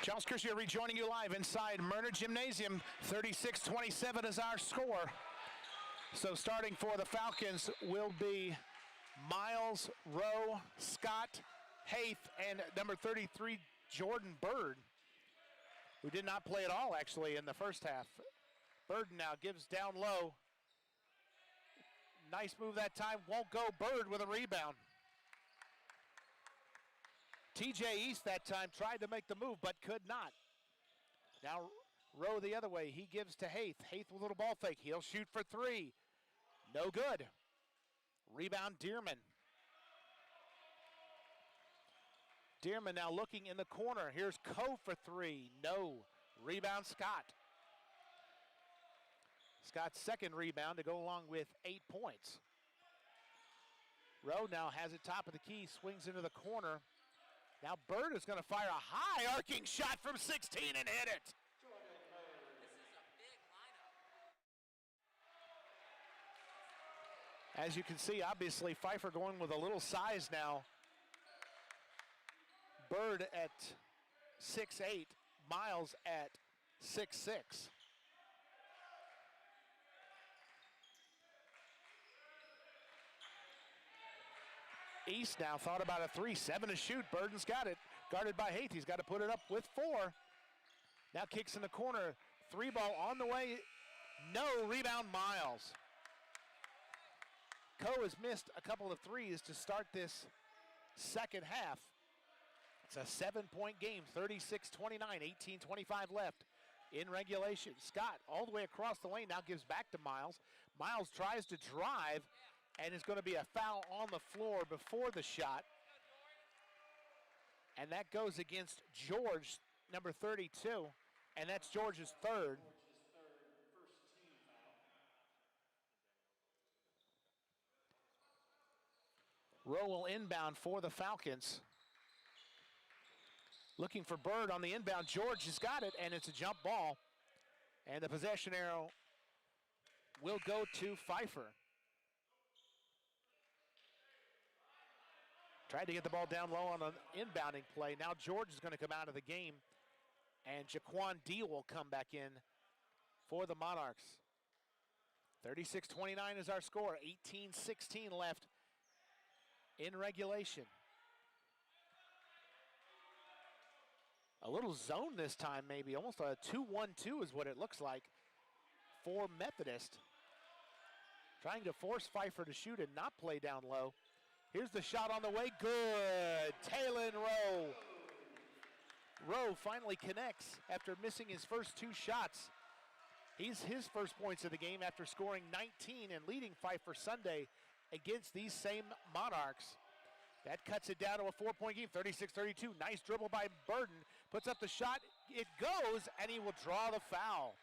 Charles Curcio rejoining you live inside Myrna Gymnasium. 36-27 is our score. So starting for the Falcons will be Miles, Rowe, Scott, Haith, and number 33, Jordan Bird, who did not play at all actually in the first half. Bird now gives down low. Nice move that time, won't go. Bird with a rebound. TJ East that time tried to make the move but could not. Now Rowe the other way, he gives to Haith. Haith with a little ball fake, he'll shoot for three. No good. Rebound Dearman. Dearman now looking in the corner. Here's Coe for three. No. Rebound Scott. Scott's second rebound to go along with 8 points. Rowe now has it top of the key, swings into the corner. Now Bird is going to fire a high arcing shot from 16 and hit it. This is a big lineup. As you can see, obviously Pfeiffer going with a little size now. Bird at 6'8", Miles at 6'6". East now thought about a 3, 7 to shoot. Burden's got it, guarded by Haith. He's got to put it up with 4. Now kicks in the corner, 3 ball on the way. No, rebound Miles. Coe has missed a couple of threes to start this second half. It's a 7-point game, 36-29, 18:25 left in regulation. Scott all the way across the lane now gives back to Miles. Miles tries to drive, and it's going to be a foul on the floor before the shot. And that goes against George, number 32, and that's George's third. Rowe will inbound for the Falcons. Looking for Bird on the inbound. George has got it, and it's a jump ball. And the possession arrow will go to Pfeiffer. Tried to get the ball down low on an inbounding play. Now George is going to come out of the game, and Jaquan D will come back in for the Monarchs. 36-29 is our score. 18-16 left in regulation. A little zone this time, maybe. Almost a 2-1-2 is what it looks like for Methodist. Trying to force Pfeiffer to shoot and not play down low. Here's the shot on the way. Good. Talon Rowe. Rowe finally connects after missing his first 2 shots. He's his first points of the game after scoring 19 and leading Pfeiffer Sunday against these same Monarchs. That cuts it down to a 4-point game, 36-32. Nice dribble by Burden. Puts up the shot. It goes, and he will draw the foul.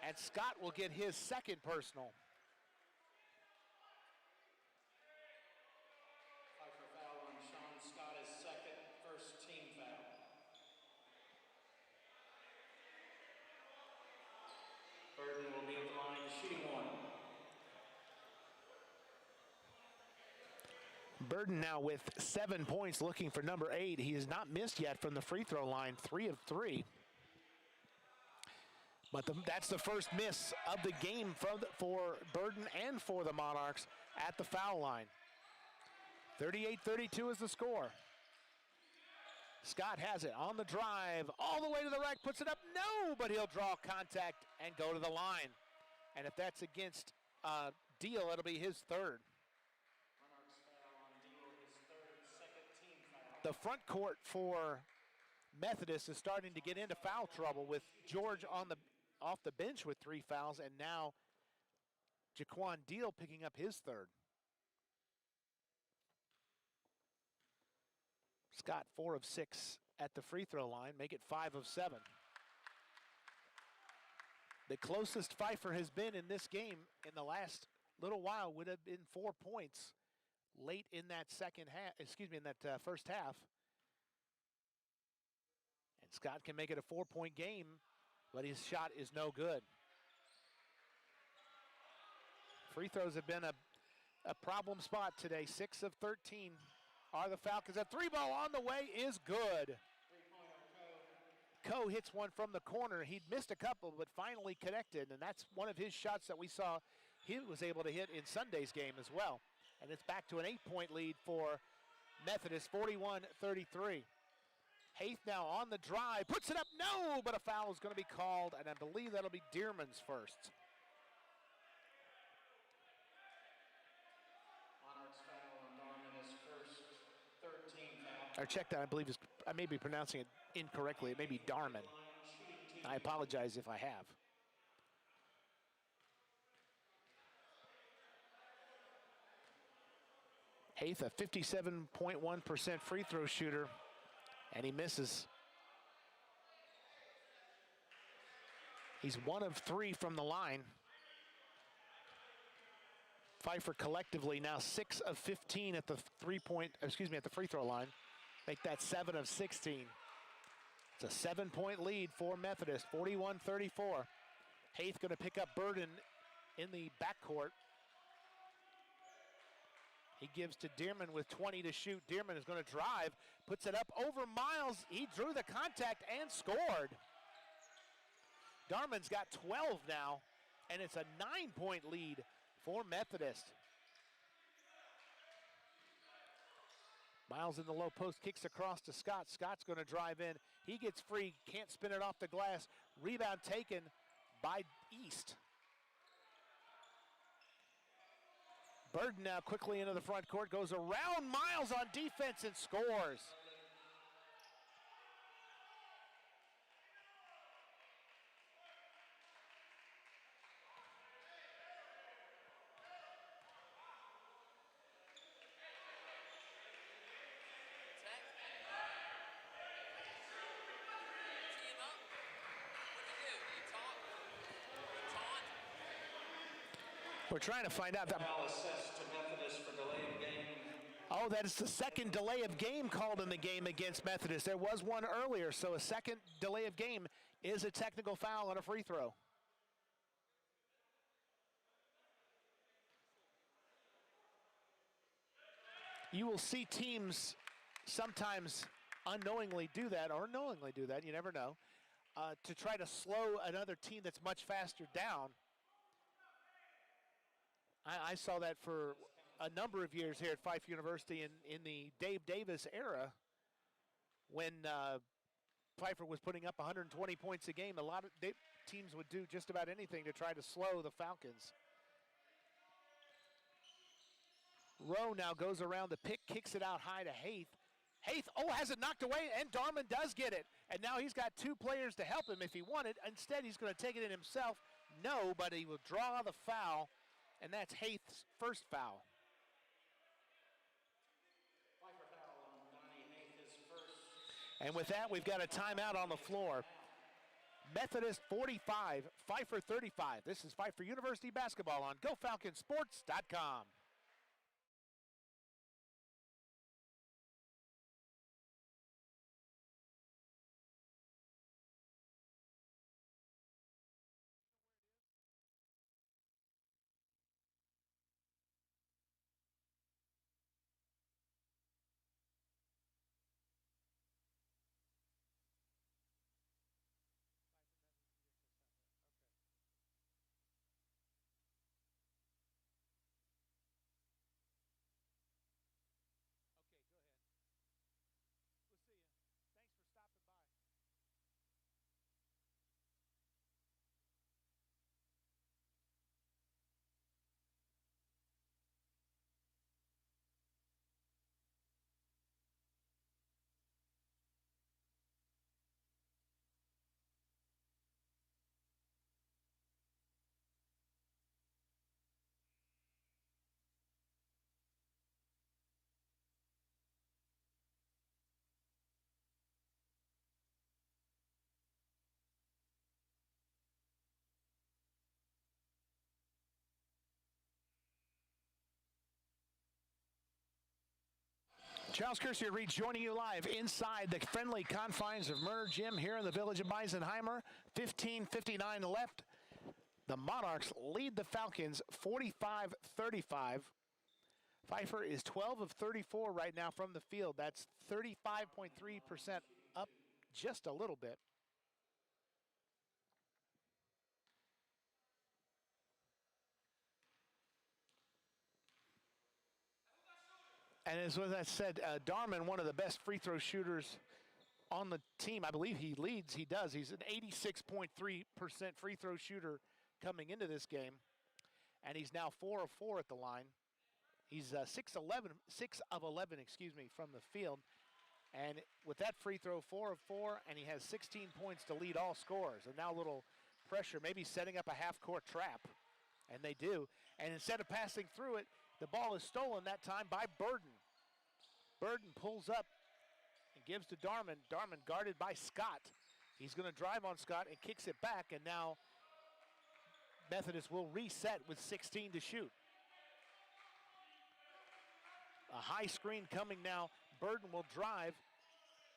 And Scott will get his second personal. Pfeiffer foul on Sean Scott, his second, first team foul. Burden will be at the line, shooting 1. Burden now with 7 points, looking for number 8. He has not missed yet from the free throw line, 3 of 3. But that's the first miss of the game for Burden and for the Monarchs at the foul line. 38-32 is the score. Scott has it on the drive, all the way to the rack, puts it up. No, but he'll draw contact and go to the line. And if that's against Deal, it'll be his third. The front court for Methodist is starting to get into foul trouble with George off the bench with 3 fouls, and now Jaquan Deal picking up his third. Scott 4 of 6 at the free throw line, make it 5 of 7. The closest Pfeiffer has been in this game in the last little while would have been 4 points late in that first half. And Scott can make it a 4-point game, but his shot is no good. Free throws have been a problem spot today. 6 of 13 are the Falcons. A 3 ball on the way is good. 3-pointer Coe. Coe hits one from the corner. He'd missed a couple, but finally connected, and that's one of his shots that we saw he was able to hit in Sunday's game as well. And it's back to an 8-point lead for Methodist, 41-33. Haith now on the drive, puts it up, no, but a foul is going to be called, and I believe that'll be Dearman's first. Monarch's foul on Darman is first, 13 foul. I checked that, I believe I may be pronouncing it incorrectly. It may be Darman. I apologize if I have. Haith, a 57.1% free throw shooter, and he misses. He's 1 of 3 from the line. Pfeiffer collectively now 6 of 15 at the at the free throw line. Make that 7 of 16. It's a 7-point lead for Methodist, 41-34. Haith going to pick up Burden in the backcourt. He gives to Dearman with 20 to shoot. Dearman is going to drive, puts it up over Miles. He drew the contact and scored. Darman's got 12 now, and it's a 9-point lead for Methodist. Miles in the low post, kicks across to Scott. Scott's going to drive in. He gets free, can't spin it off the glass. Rebound taken by East. Burden now quickly into the front court, goes around Miles on defense and scores. We're trying to find out that. Foul assessed to Methodist for delay of game. Oh, that is the second delay of game called in the game against Methodist. There was one earlier, so a second delay of game is a technical foul on a free throw. You will see teams sometimes unknowingly do that, or knowingly do that, you never know, to try to slow another team that's much faster down. I saw that for a number of years here at Pfeiffer University in the Dave Davis era when Pfeiffer was putting up 120 points a game. A lot of teams would do just about anything to try to slow the Falcons. Rowe now goes around the pick, kicks it out high to Haith. Haith, has it knocked away, and Darman does get it. And now he's got 2 players to help him if he wanted. Instead, he's going to take it in himself. No, but he will draw the foul. And that's Haith's first foul. Pfeiffer foul on Donnie Haith is first. And with that, we've got a timeout on the floor. Methodist 45, Pfeiffer 35. This is Pfeiffer University basketball on GoFalconsSports.com. Charles Kersier rejoining you live inside the friendly confines of Murner Gym here in the village of Beisenheimer. 15:59 left. The Monarchs lead the Falcons 45-35. Pfeiffer is 12 of 34 right now from the field. That's 35.3%, up just a little bit. And as I said, Darman, one of the best free throw shooters on the team. I believe he leads. He does. He's an 86.3% free throw shooter coming into this game. And he's now 4 of 4 at the line. He's 6 of 11, from the field. And with that free throw, 4 of 4, and he has 16 points to lead all scorers. And now a little pressure, maybe setting up a half-court trap. And they do. And instead of passing through it, the ball is stolen that time by Burden. Burden pulls up and gives to Darman. Darman guarded by Scott. He's going to drive on Scott and kicks it back, and now Methodist will reset with 16 to shoot. A high screen coming now. Burden will drive,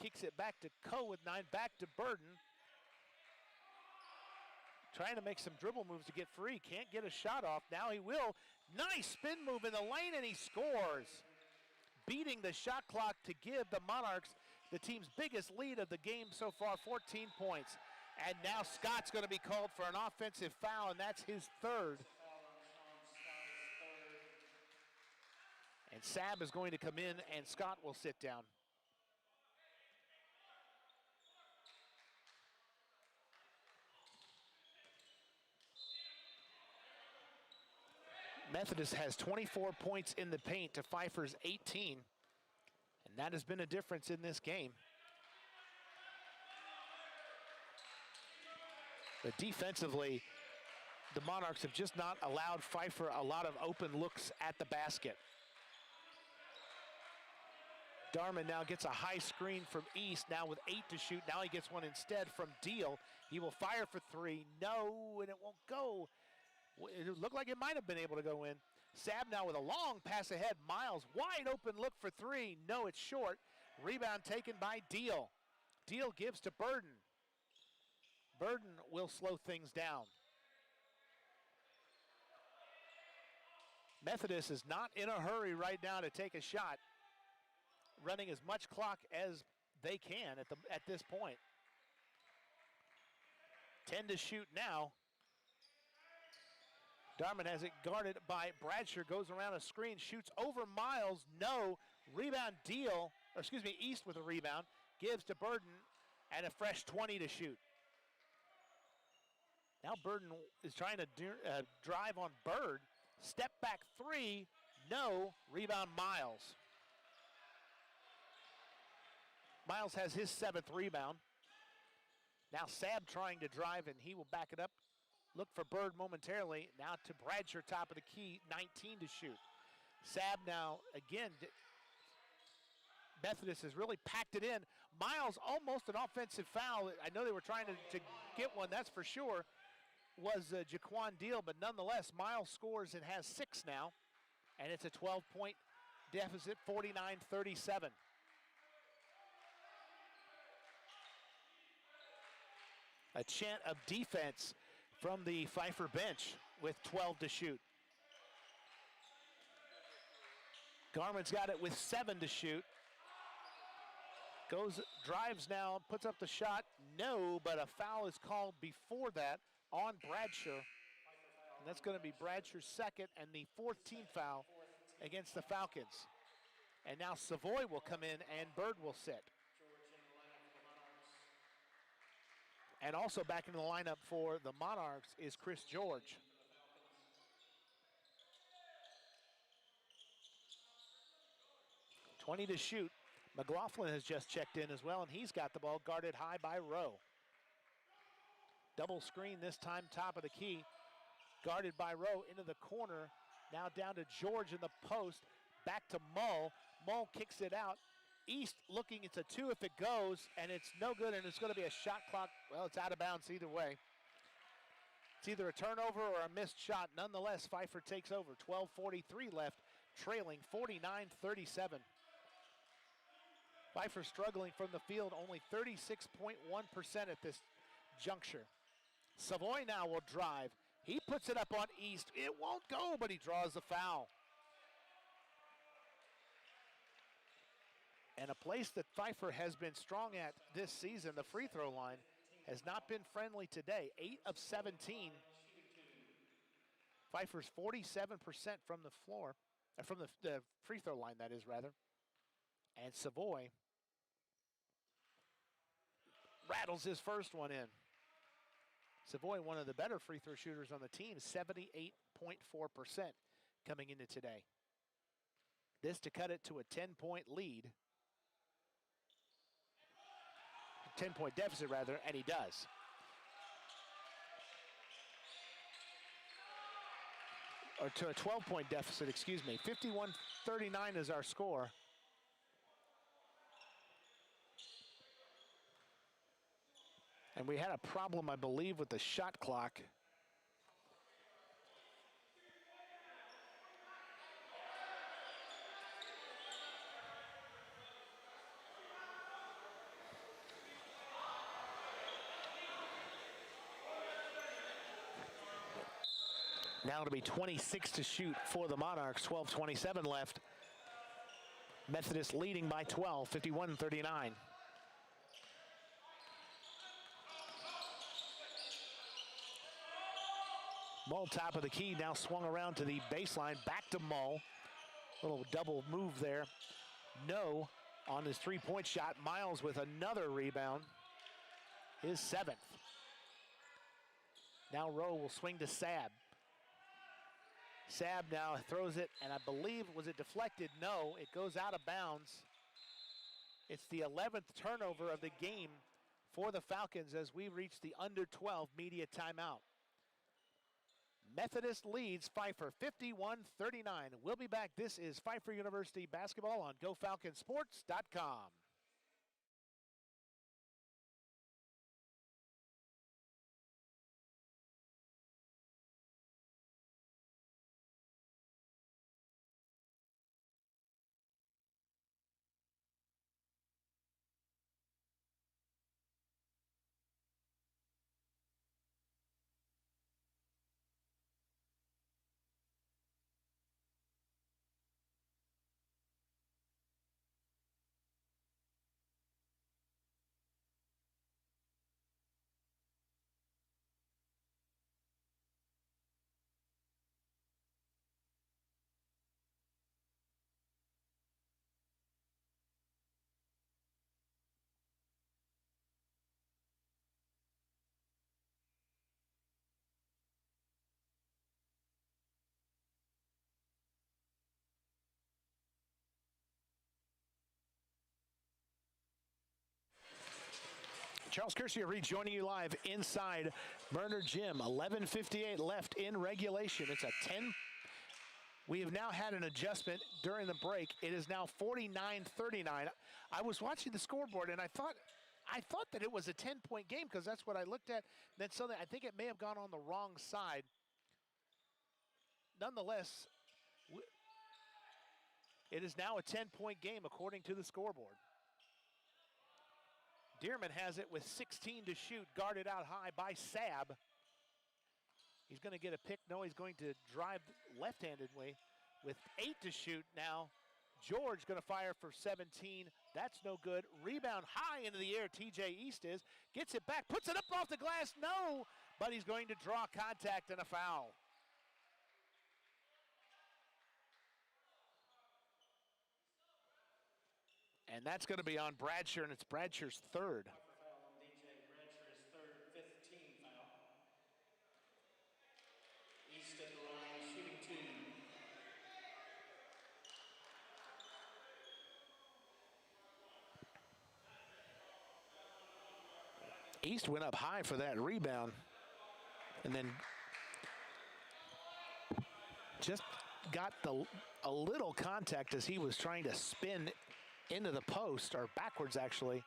kicks it back to Coe with 9, back to Burden. Trying to make some dribble moves to get free. Can't get a shot off. Now he will. Nice spin move in the lane, and he scores. Beating the shot clock to give the Monarchs the team's biggest lead of the game so far, 14 points. And now Scott's going to be called for an offensive foul, and that's his third. And Sabb is going to come in, and Scott will sit down. Methodist has 24 points in the paint to Pfeiffer's 18, and that has been a difference in this game. But defensively, the Monarchs have just not allowed Pfeiffer a lot of open looks at the basket. Darman now gets a high screen from East, now with 8 to shoot. Now he gets one instead from Deal. He will fire for 3. No, and it won't go. It looked like it might have been able to go in. Sabb now with a long pass ahead. Miles, wide open look for 3. No, it's short. Rebound taken by Deal. Deal gives to Burden. Burden will slow things down. Methodist is not in a hurry right now to take a shot, running as much clock as they can at this point. 10 to shoot now. Darman has it guarded by Bradshaw, goes around a screen, shoots over Miles, no. Rebound Deal, East with a rebound, gives to Burden, and a fresh 20 to shoot. Now Burden is trying to drive on Bird. Step back 3, no. Rebound Miles. Miles has his 7th rebound. Now Sabb trying to drive, and he will back it up. Look for Bird momentarily. Now to Bradshaw, top of the key, 19 to shoot. Sabb now, again, Methodist has really packed it in. Miles almost an offensive foul. I know they were trying to get one, that's for sure, was Jaquan Deal, but nonetheless, Miles scores and has 6 now, and it's a 12-point deficit, 49-37. A chant of defense from the Pfeiffer bench with 12 to shoot. Garman's got it with 7 to shoot. Drives now, puts up the shot. No, but a foul is called before that on Bradshaw. And that's going to be Bradshaw's second and the 14th foul against the Falcons. And now Savoy will come in and Bird will sit. And also back in the lineup for the Monarchs is Chris George. $20 to shoot. McLaughlin has just checked in as well, and he's got the ball guarded high by Rowe. Double screen this time, top of the key. Guarded by Rowe into the corner. Now down to George in the post. Back to Mull. Mull kicks it out. East looking, it's a 2 if it goes, and it's no good, and it's going to be a shot clock. Well, it's out of bounds either way. It's either a turnover or a missed shot. Nonetheless, Pfeiffer takes over. 12:43 left, trailing 49-37. Pfeiffer struggling from the field, only 36.1% at this juncture. Savoy now will drive. He puts it up on East. It won't go, but he draws the foul. And a place that Pfeiffer has been strong at this season, the free throw line, has not been friendly today. 8 of 17. Pfeiffer's 47% from the floor. From the free throw line, that is, rather. And Savoy rattles his first one in. Savoy, one of the better free throw shooters on the team, 78.4% coming into today. This to cut it to a 10-point lead. 10-point deficit, rather, and he does. Or to a 12-point deficit, excuse me. 51-39 is our score. And we had a problem, I believe, with the shot clock. Now it'll be 26 to shoot for the Monarchs, 12:27 left. Methodist leading by 12, 51-39. Mull top of the key, now swung around to the baseline, back to Mull. Little double move there. No on his three-point shot. Miles with another rebound, his seventh. Now Rowe will swing to Saab. Saab now throws it, and I believe, was it deflected? No, it goes out of bounds. It's the 11th turnover of the game for the Falcons as we reach the under 12 media timeout. Methodist leads Pfeiffer 51-39. We'll be back. This is Pfeiffer University basketball on GoFalconsports.com. Charles Kersey rejoining you live inside Bernard Gym. 11:58 left in regulation. It's a 10. We have now had an adjustment during the break. It is now 49-39. I was watching the scoreboard and I thought that it was a 10-point game because that's what I looked at. Then suddenly I think it may have gone on the wrong side. Nonetheless, it is now a 10-point game according to the scoreboard. Dearman has it with 16 to shoot, guarded out high by Saab. He's going to get a pick. No, he's going to drive left-handed way with 8 to shoot now. George going to fire for 17. That's no good. Rebound high into the air. TJ East gets it back, puts it up off the glass. No, but he's going to draw contact and a foul. And that's going to be on Bradshaw, and it's Bradsher's third. Foul on DJ Bradshaw, his third, fifth team foul. East at the line, shooting 2. East went up high for that rebound, and then just got a little contact as he was trying to spin into the post, or backwards actually.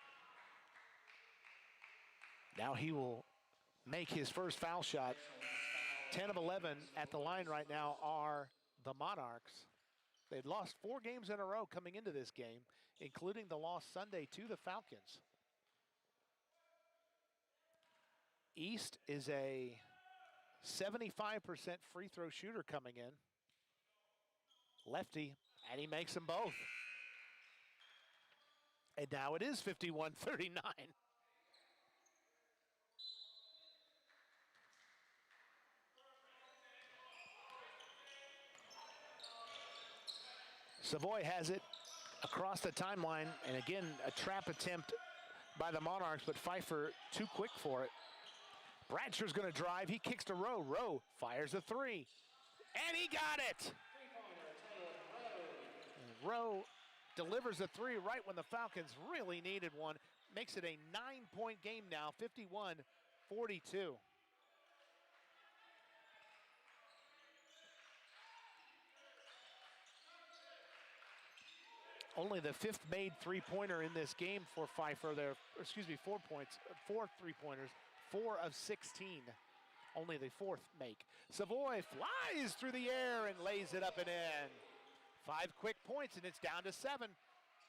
Now he will make his first foul shot. 10 of 11 at the line right now are the Monarchs. They'd lost 4 games in a row coming into this game, including the loss Sunday to the Falcons. East is a 75% free throw shooter coming in. Lefty, and he makes them both. And now it is 51-39. Savoy has it across the timeline, and again, a trap attempt by the Monarchs, but Pfeiffer too quick for it. Bradsher's gonna drive, he kicks to Rowe. Rowe fires a three, and he got it! And Rowe delivers a three right when the Falcons really needed one. Makes it a 9-point game now, 51-42. Only the fifth made three-pointer in this game for Pfeiffer. There, excuse me, 4 points, 4 three-pointers, 4 of 16. Only the fourth make. Savoy flies through the air and lays it up and in. 5 quick points, and it's down to 7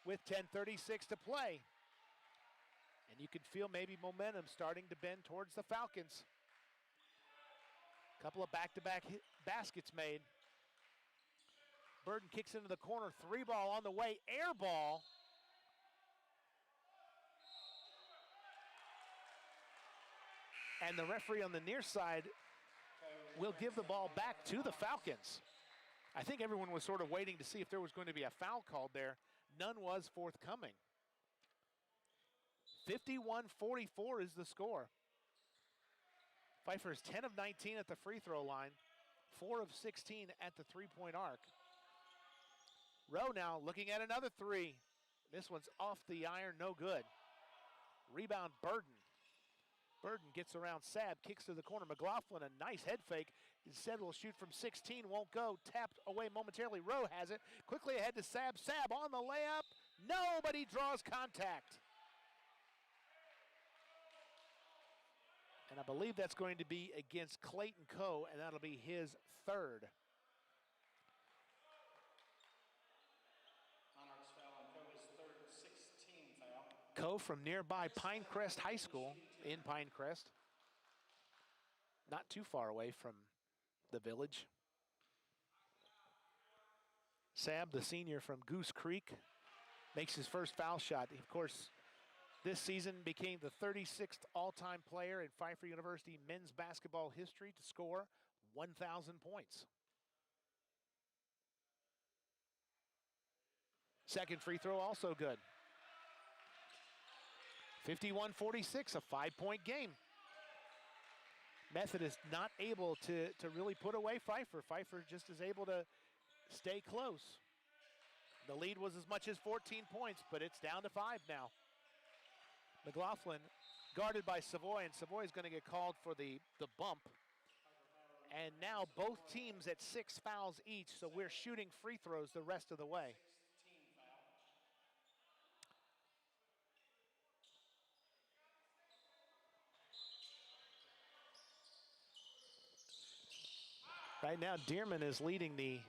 with 10:36 to play. And you can feel maybe momentum starting to bend towards the Falcons. Couple of back-to-back baskets made. Burden kicks into the corner, 3-ball on the way, air ball. And the referee on the near side will give the ball back to the Falcons. I think everyone was sort of waiting to see if there was going to be a foul called there. None was forthcoming. 51-44 is the score. Pfeiffer is 10 of 19 at the free throw line, 4 of 16 at the three-point arc. Rowe now looking at another three. This one's off the iron, no good. Rebound Burden. Burden gets around Sabb, kicks to the corner. McLaughlin, a nice head fake. Instead will shoot from 16, won't go. Tapped away momentarily. Rowe has it. Quickly ahead to Sabb. Sabb on the layup. Nobody draws contact. And I believe that's going to be against Clayton Coe, and that'll be his third. Coe from nearby Pinecrest High School in Pinecrest. Not too far away from the village. Sabb, the senior from Goose Creek, makes his first foul shot. Of course, this season became the 36th all-time player in Pfeiffer University men's basketball history to score 1,000 points. Second free throw also good. 51-46, a 5-point game. Methodist not able to really put away Pfeiffer. Pfeiffer just is able to stay close. The lead was as much as 14 points, but it's down to 5 now. McLaughlin guarded by Savoy, and Savoy is going to get called for the bump. And now both teams at 6 fouls each, so we're shooting free throws the rest of the way. Right now, Dearman is leading the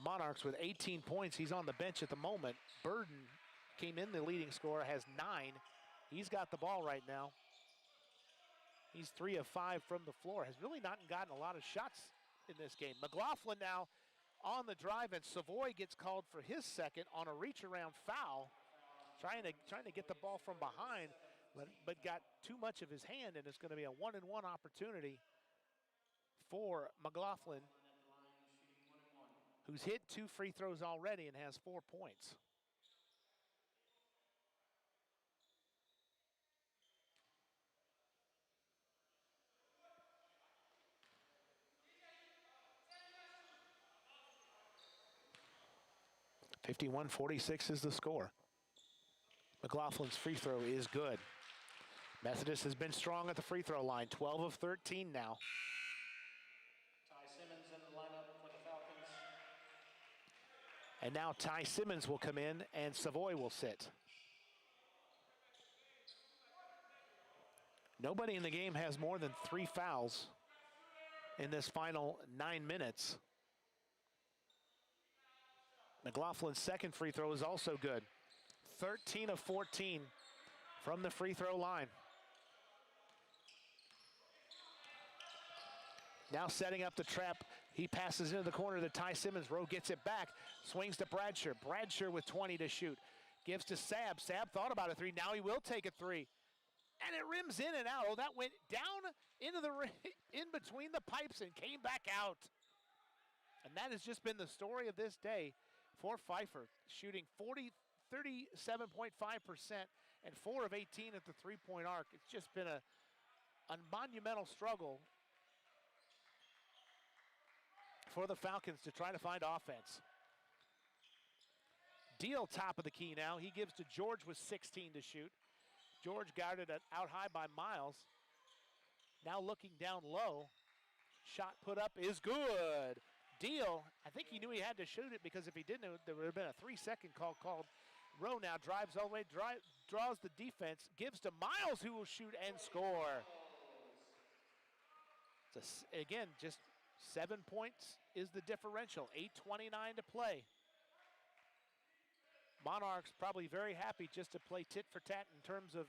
Monarchs with 18 points. He's on the bench at the moment. Burden came in the leading scorer, has 9. He's got the ball right now. He's 3 of 5 from the floor. Has really not gotten a lot of shots in this game. McLaughlin now on the drive, and Savoy gets called for his second on a reach-around foul. Trying to get the ball from behind, but got too much of his hand, and it's going to be a 1-and-1 opportunity for McLaughlin, who's hit 2 free throws already and has 4 points. (51-46) is the score. McLaughlin's free throw is good. Methodist has been strong at the free throw line, 12 of 13 now. And now Ty Simmons will come in and Savoy will sit. Nobody in the game has more than 3 fouls in this final 9 minutes. McLaughlin's second free throw is also good. 13 of 14 from the free throw line. Now setting up the trap. He passes into the corner to Ty Simmons. Rowe gets it back. Swings to Bradsher. Bradsher with 20 to shoot. Gives to Sabb. Sabb thought about a 3. Now he will take a 3. And it rims in and out. Oh, that went down into the in between the pipes and came back out. And that has just been the story of this day. for Pfeiffer, shooting 37.5% and 4 of 18 at the three-point arc. It's just been a monumental struggle for the Falcons to try to find offense. Deal top of the key now. He gives to George with 16 to shoot. George guarded out high by Miles. Now looking down low. Shot put up is good. Deal, I think he knew he had to shoot it because if he didn't, there would have been a 3-second call called. Rowe now drives all the way, draws the defense, gives to Miles who will shoot and score. Again, just 7 points is the differential, 8:29 to play. Monarchs probably very happy just to play tit for tat in terms of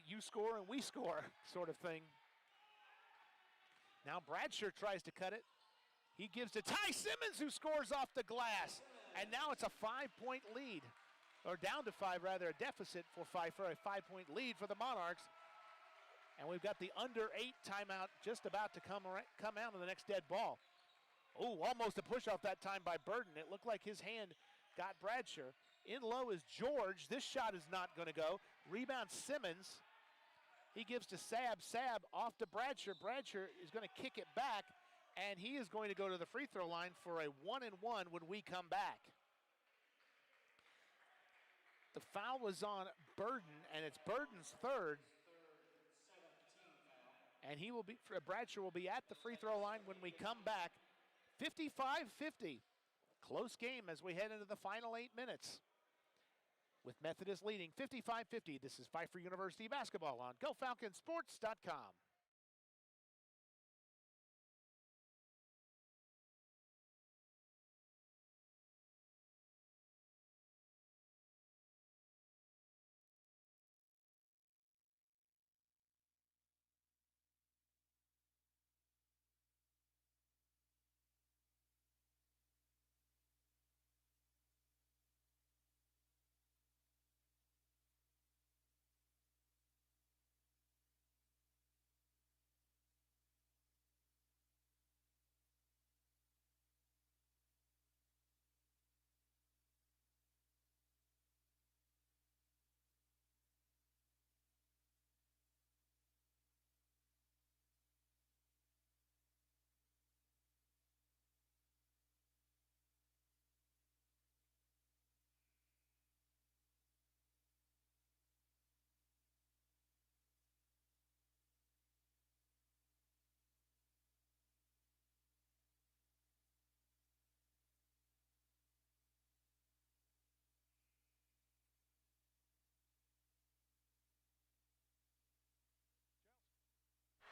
you score and we score sort of thing. Now Bradshaw tries to cut it. He gives to Ty Simmons who scores off the glass. And now it's a 5-point lead, or down to 5 rather, a deficit for Pfeiffer, a 5-point lead for the Monarchs. And we've got the under 8 timeout just about to come out of the next dead ball. Oh, almost a push off that time by Burden. It looked like his hand got Bradshaw. In low is George. This shot is not going to go. Rebound Simmons. He gives to Sab. Sab off to Bradshaw. Bradshaw is going to kick it back, and he is going to go to the free throw line for a 1-and-1 when we come back. The foul was on Burden, and it's Burden's third. And Bradshaw will be at the free throw line when we come back. 55-50. Close game as we head into the final 8 minutes. With Methodist leading 55-50. This is Pfeiffer University basketball on GoFalconsSports.com.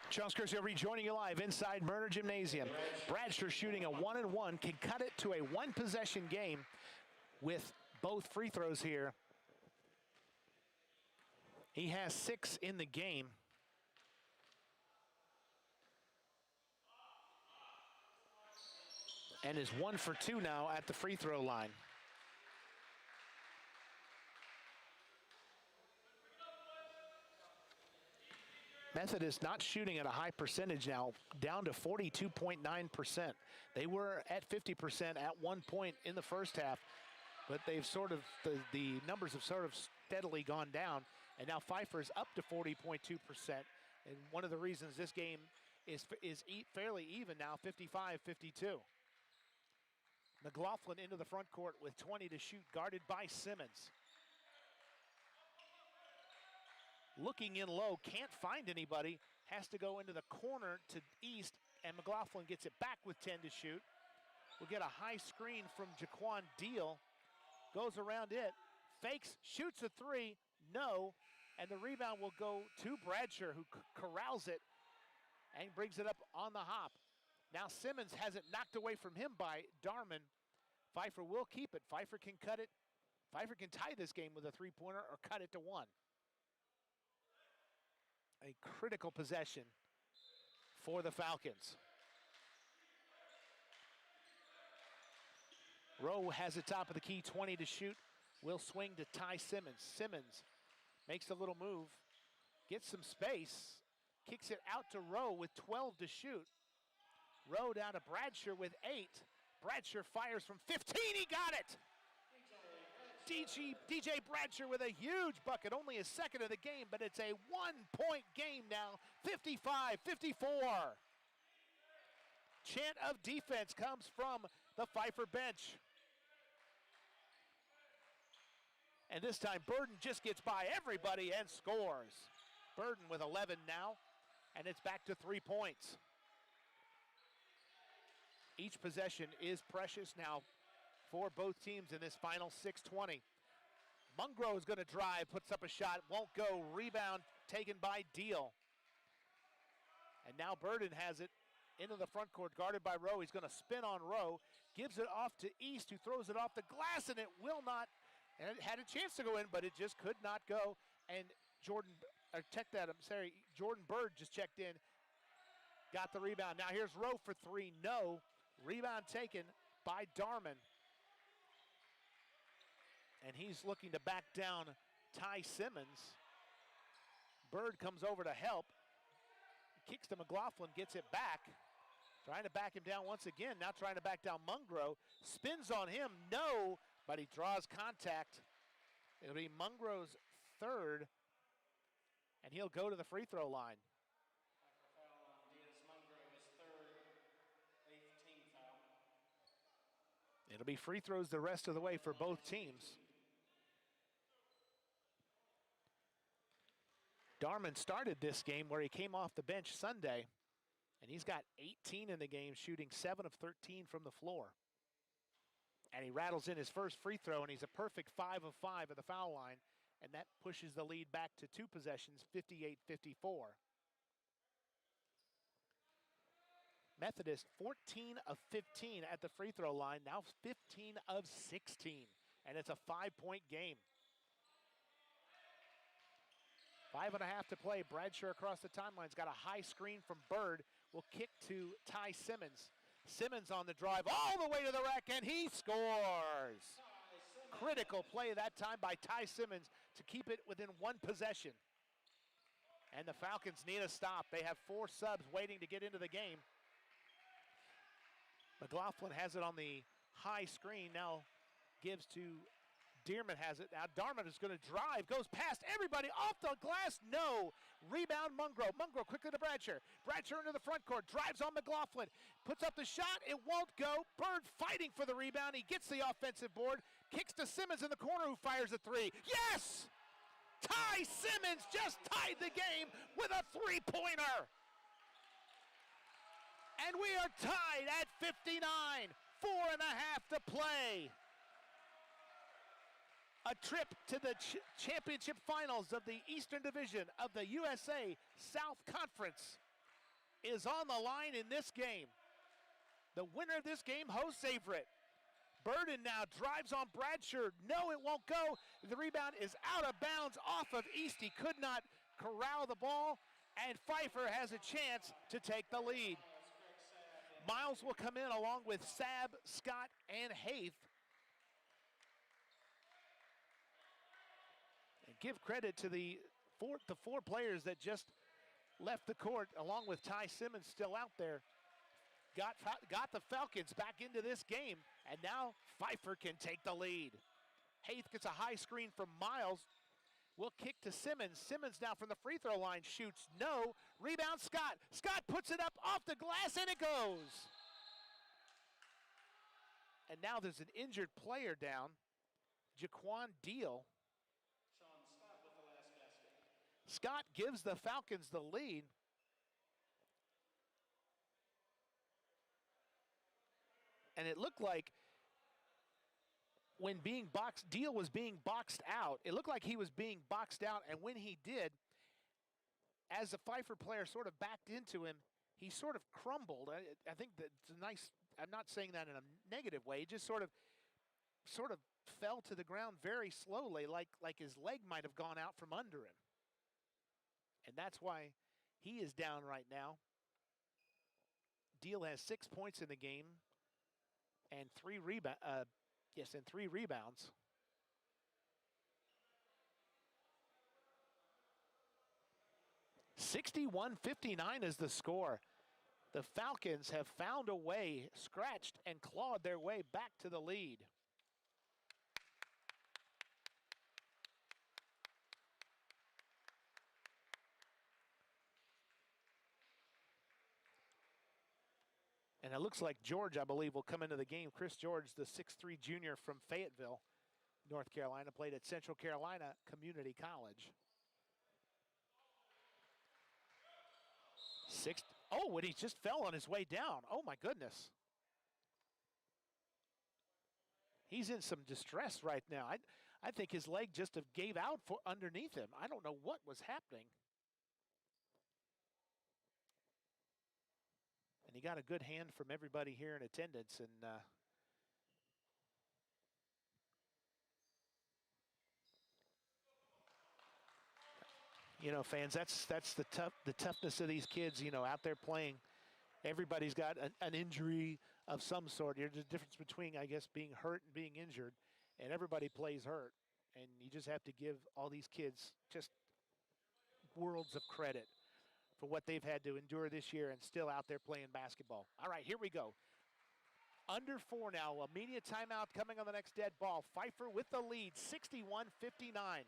Charles Curcio rejoining you live inside Merner Gymnasium. Bradshaw shooting a 1-and-1, can cut it to a one-possession game with both free throws here. He has 6 in the game. And is 1 for 2 now at the free throw line. Methodist not shooting at a high percentage now, down to 42.9%. They were at 50% at one point in the first half, but they've sort of, the numbers have sort of steadily gone down, and now Pfeiffer's up to 40.2%. And one of the reasons this game is fairly even now, 55-52. McLaughlin into the front court with 20 to shoot, guarded by Simmons. Looking in low, can't find anybody, has to go into the corner to East, and McLaughlin gets it back with 10 to shoot. We'll get a high screen from Jaquan Deal, goes around it, fakes, shoots a 3, no, and the rebound will go to Bradshaw, who corrals it and brings it up on the hop. Now Simmons has it knocked away from him by Darman. Pfeiffer will keep it. Pfeiffer can cut it. Pfeiffer can tie this game with a three-pointer or cut it to 1. A critical possession for the Falcons. Rowe has the top of the key, 20 to shoot. Will swing to Ty Simmons. Simmons makes a little move, gets some space, kicks it out to Rowe with 12 to shoot. Rowe down to Bradshaw with 8. Bradshaw fires from 15, he got it! DJ Bradshaw with a huge bucket, only his second of the game, but it's a 1-point game now, 55-54. Chant of defense comes from the Pfeiffer bench. And this time Burden just gets by everybody and scores. Burden with 11 now, and it's back to 3 points. Each possession is precious now for both teams in this final 6:20. Mungro is going to drive, puts up a shot, won't go. Rebound taken by Deal. And now Burden has it into the front court, guarded by Rowe. He's going to spin on Rowe, gives it off to East, who throws it off the glass, and it will not. And it had a chance to go in, but it just could not go. And Jordan Bird just checked in, got the rebound. Now here's Rowe for three, no. Rebound taken by Darman. And he's looking to back down Ty Simmons. Bird comes over to help. Kicks to McLaughlin, gets it back. Trying to back him down once again, now trying to back down Mungro. Spins on him, no, but he draws contact. It'll be Mungro's third, and he'll go to the free throw line. Foul on Diaz Mungro, his third, 8th team foul. It'll be free throws the rest of the way for both teams. Darman started this game where he came off the bench Sunday, and he's got 18 in the game, shooting 7 of 13 from the floor. And he rattles in his first free throw, and he's a perfect 5 of 5 at the foul line, and that pushes the lead back to 2 possessions, 58-54. Methodist, 14 of 15 at the free throw line, now 15 of 16, and it's a 5-point game. 5.5 to play. Bradshaw across the timeline's got a high screen from Bird. Will kick to Ty Simmons. Simmons on the drive all the way to the rack, and he scores. Critical play that time by Ty Simmons to keep it within 1 possession. And the Falcons need a stop. They have 4 subs waiting to get into the game. McLaughlin has it on the high screen, now gives to Dearman has it. Now Darman is going to drive, goes past everybody, off the glass, no. Rebound Mungro. Mungro quickly to Bradshaw. Bradshaw into the front court, drives on McLaughlin, puts up the shot, it won't go. Bird fighting for the rebound, he gets the offensive board, kicks to Simmons in the corner who fires a 3. Yes! Ty Simmons just tied the game with a 3-pointer. And we are tied at 59, 4.5 to play. A trip to the championship finals of the Eastern Division of the USA South Conference is on the line in this game. The winner of this game hosts Averett. Burden now drives on Bradshaw. No, it won't go. The rebound is out of bounds off of East. He could not corral the ball, and Pfeiffer has a chance to take the lead. Miles will come in along with Sabb, Scott, and Haith. And give credit to the four players that just left the court, along with Ty Simmons still out there. Got the Falcons back into this game, and now Pfeiffer can take the lead. Haith gets a high screen from Miles. Will kick to Simmons. Simmons now from the free throw line shoots, no. Rebound Scott. Scott puts it up off the glass, and it goes. And now there's an injured player down, Jaquan Deal. Sean Scott with the last basket. Scott gives the Falcons the lead. And it looked like when Deal was being boxed out, it looked like he was being boxed out, and when he did, as the Pfeiffer player sort of backed into him, he sort of crumbled. I think that's a nice, I'm not saying that in a negative way, he just sort of fell to the ground very slowly, like his leg might have gone out from under him. And that's why he is down right now. Deal has 6 points in the game and 3 rebounds. 61-59 is the score. The Falcons have found a way, scratched and clawed their way back to the lead. And it looks like George, I believe, will come into the game. Chris George, the 6'3" junior from Fayetteville, North Carolina, played at Central Carolina Community College. Oh, and he just fell on his way down. Oh, my goodness. He's in some distress right now. I think his leg just gave out underneath him. I don't know what was happening. And he got a good hand from everybody here in attendance. And you know, fans, that's the toughness of these kids, you know, out there playing. Everybody's got an injury of some sort. There's a difference between, I guess, being hurt and being injured, and everybody plays hurt. And you just have to give all these kids just worlds of credit for what they've had to endure this year and still out there playing basketball. All right, here we go. Under 4 now, a media timeout coming on the next dead ball. Pfeiffer with the lead, 61-59.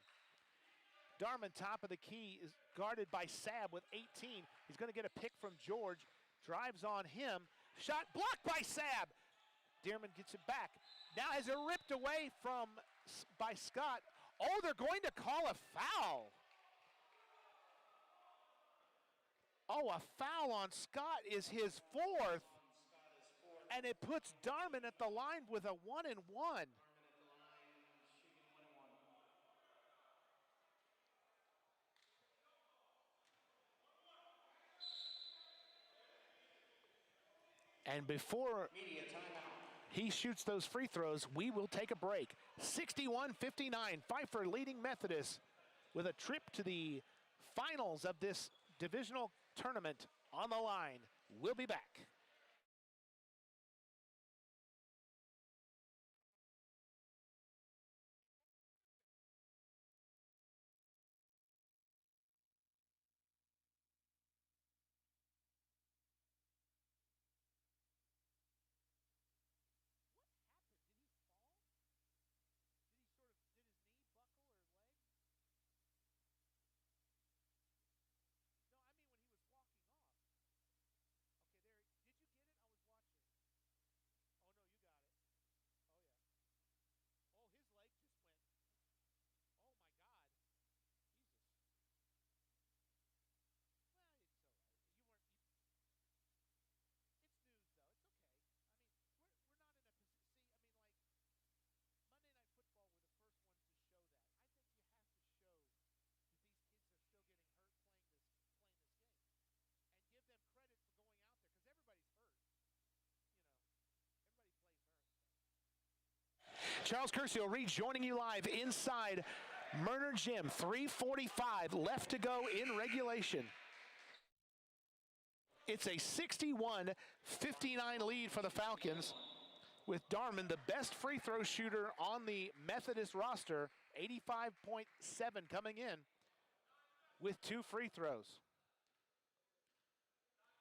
Darman, top of the key, is guarded by Sabb with 18. He's going to get a pick from George. Drives on him. Shot blocked by Sabb. Dearman gets it back. Now has it ripped away by Scott. Oh, they're going to call a foul. Oh, a foul on Scott is his 4th. And it puts Darman at the line with a 1-and-1. And before he shoots those free throws, we will take a break. 61-59, Pfeiffer leading Methodist with a trip to the finals of this divisional tournament on the line. We'll be back. Charles Curcio rejoining you live inside Murner Gym. 3:45 left to go in regulation. It's a 61-59 lead for the Falcons, with Darman, the best free throw shooter on the Methodist roster, 85.7 coming in with 2 free throws.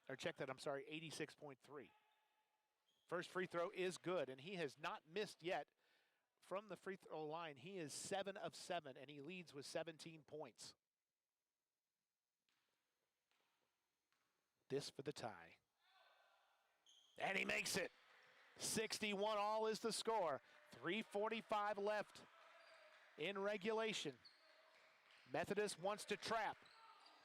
Or check that, I'm sorry, 86.3. First free throw is good, and he has not missed yet from the free throw line. He is 7 of 7, and he leads with 17 points. This for the tie. And he makes it. 61 all is the score. 3:45 left in regulation. Methodist wants to trap.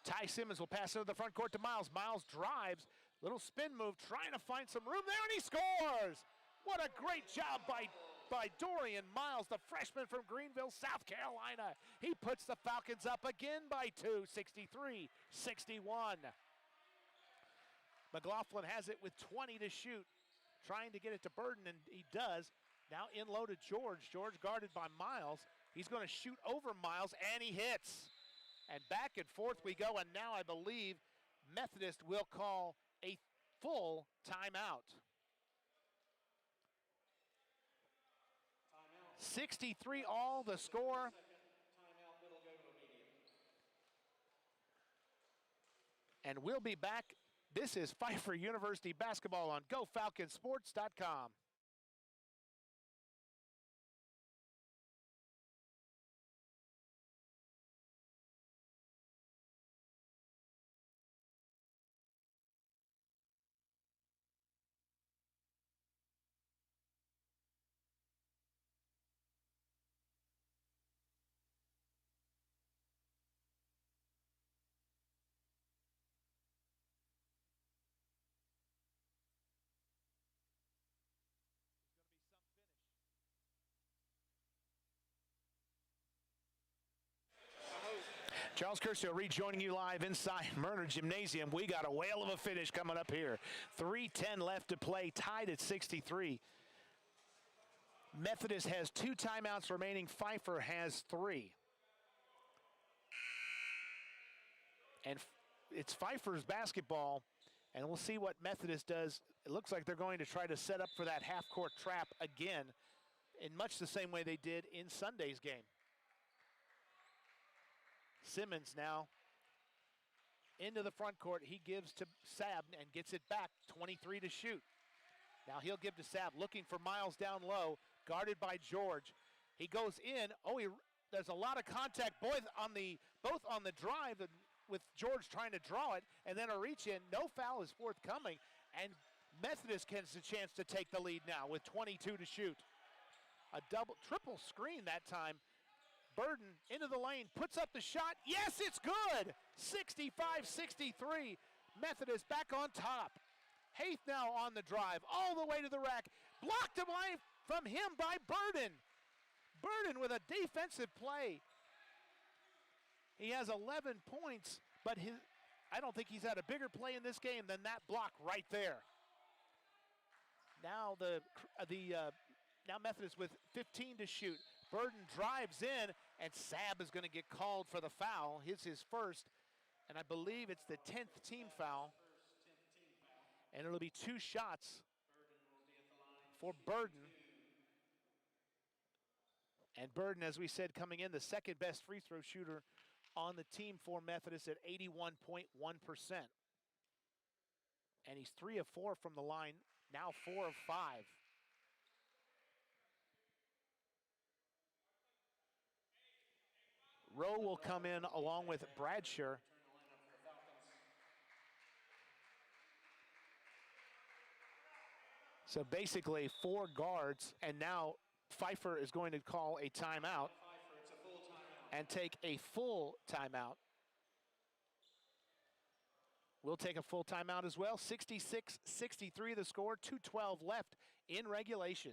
Ty Simmons will pass into the front court to Miles. Miles drives. Little spin move, trying to find some room there, and he scores! What a great job by Dorian Miles, the freshman from Greenville, South Carolina. He puts the Falcons up again by 2, 63-61. McLaughlin has it with 20 to shoot, trying to get it to Burden, and he does. Now in low to George. George guarded by Miles. He's going to shoot over Miles, and he hits. And back and forth we go, and now I believe Methodist will call a full timeout. 63 all the score. And we'll be back This is Pfeiffer University basketball on GoFalconSports.com. Charles Curcio rejoining you live inside Murner Gymnasium. We got a whale of a finish coming up here. 3:10 left to play, tied at 63. Methodist has 2 timeouts remaining. Pfeiffer has 3. And it's Pfeiffer's basketball, and we'll see what Methodist does. It looks like they're going to try to set up for that half-court trap again in much the same way they did in Sunday's game. Simmons now into the front court. He gives to Saab and gets it back, 23 to shoot. Now he'll give to Saab, looking for Miles down low, guarded by George. He goes in. There's a lot of contact, both on the drive and with George trying to draw it, and then a reach in. No foul is forthcoming, and Methodist gets a chance to take the lead now with 22 to shoot. A triple screen that time. Burden into the lane, puts up the shot. Yes, it's good. 65-63. Methodist back on top. Haith now on the drive, all the way to the rack. Blocked away from him by Burden. Burden with a defensive play. He has 11 points, but I don't think he's had a bigger play in this game than that block right there. Now now Methodist with 15 to shoot. Burden drives in, and Saab is going to get called for the foul. It's his first, and I believe it's the 10th team foul. And it'll be 2 shots for Burden. And Burden, as we said, coming in, the second best free throw shooter on the team for Methodist at 81.1%. And he's 3 of 4 from the line, now 4 of 5. Rowe will come in along with Bradshaw. So basically 4 guards, and now Pfeiffer is going to call a timeout and take a full timeout. We'll take a full timeout as well. 66-63 the score, 2:12 left in regulation.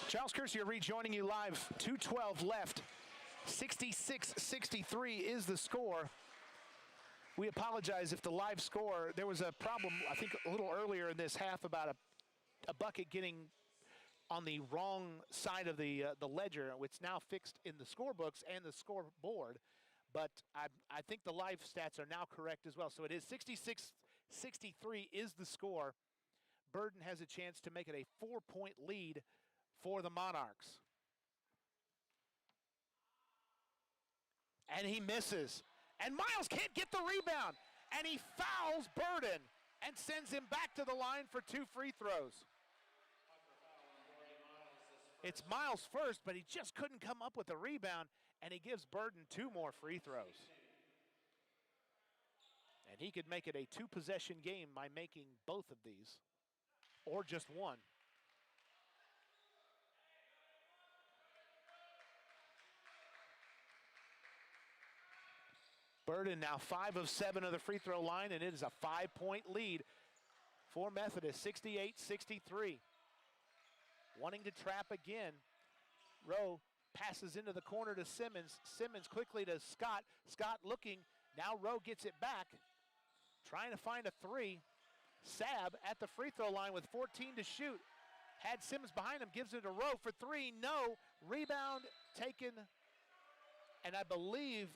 Charles Curcio rejoining you live. 2:12 left. 66-63 is the score. We apologize if the live score, there was a problem, I think, a little earlier in this half about a bucket getting on the wrong side of the ledger. It's now fixed in the scorebooks and the scoreboard. But I think the live stats are now correct as well. So it is 66-63 is the score. Burden has a chance to make it a 4-point lead for the Monarchs. And he misses. And Miles can't get the rebound. And he fouls Burden and sends him back to the line for 2 free throws. It's Miles' first, but he just couldn't come up with the rebound, and he gives Burden 2 more free throws. And he could make it a 2-possession game by making both of these, or just one. Burden now 5 of 7 of the free throw line, and it is a 5-point lead for Methodist, 68-63. Wanting to trap again. Rowe passes into the corner to Simmons. Simmons quickly to Scott. Scott looking. Now Rowe gets it back. Trying to find a three. Sab at the free throw line with 14 to shoot. Had Simmons behind him, gives it to Rowe for three. No. Rebound taken. And I believe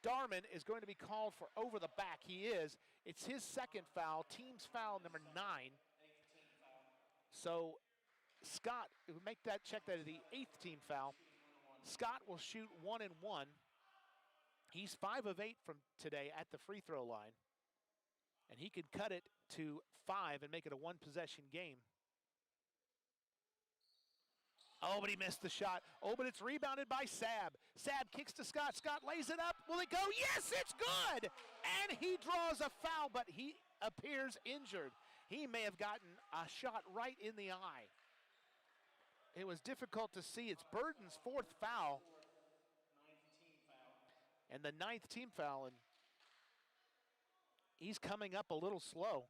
Darman is going to be called for over the back. He is. It's his second foul, team's foul number 9. So Scott, make that check that is the 8th team foul. Scott will shoot 1 and 1. He's 5 of 8 from today at the free throw line. And he could cut it to 5 and make it a 1-possession game. Oh, but he missed the shot. Oh, but it's rebounded by Sab. Sab kicks to Scott. Scott lays it up. Will it go? Yes, it's good! And he draws a foul, but he appears injured. He may have gotten a shot right in the eye. It was difficult to see. It's Burden's 4th foul. And the 9th team foul. And he's coming up a little slow.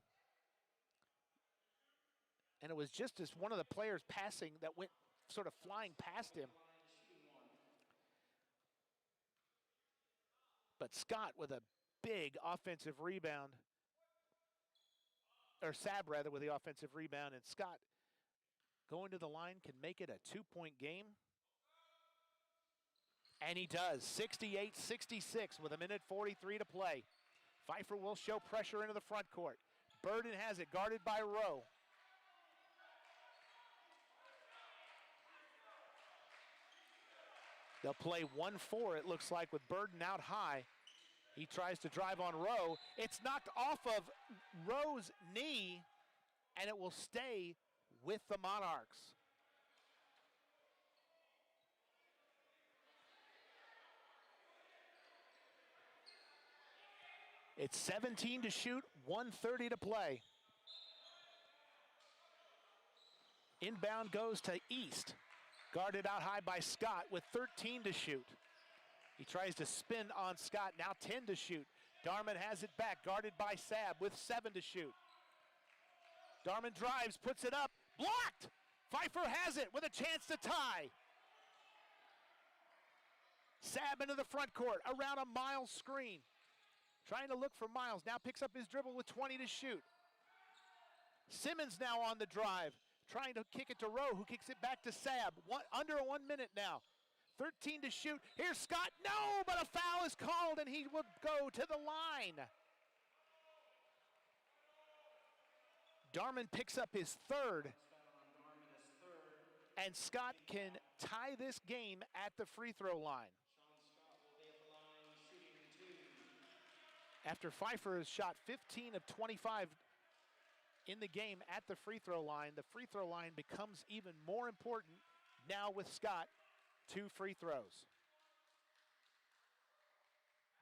And it was just as one of the players passing that went sort of flying past him. But Scott with a big offensive rebound, or Sab rather with the offensive rebound, and Scott going to the line can make it a 2-point game. And he does, 68-66 with 1:43 to play. Pfeiffer will show pressure into the front court. Burden has it, guarded by Rowe. They'll play 1-4, it looks like, with Burden out high. He tries to drive on Rowe. It's knocked off of Rowe's knee, and it will stay with the Monarchs. It's 17 to shoot, 1:30 to play. Inbound goes to East. Guarded out high by Scott with 13 to shoot. He tries to spin on Scott, now 10 to shoot. Darman has it back, guarded by Sab with 7 to shoot. Darman drives, puts it up, blocked! Pfeiffer has it with a chance to tie. Sab into the front court, around a Miles screen. Trying to look for Miles, now picks up his dribble with 20 to shoot. Simmons now on the drive, trying to kick it to Rowe, who kicks it back to Sab. Under 1 minute now. 13 to shoot. Here's Scott. No, but a foul is called, and he will go to the line. Darman picks up his 3rd. And Scott can tie this game at the free throw line. After Pfeiffer has shot 15 of 25 in the game at the free throw line, the free throw line becomes even more important now with Scott. 2 free throws.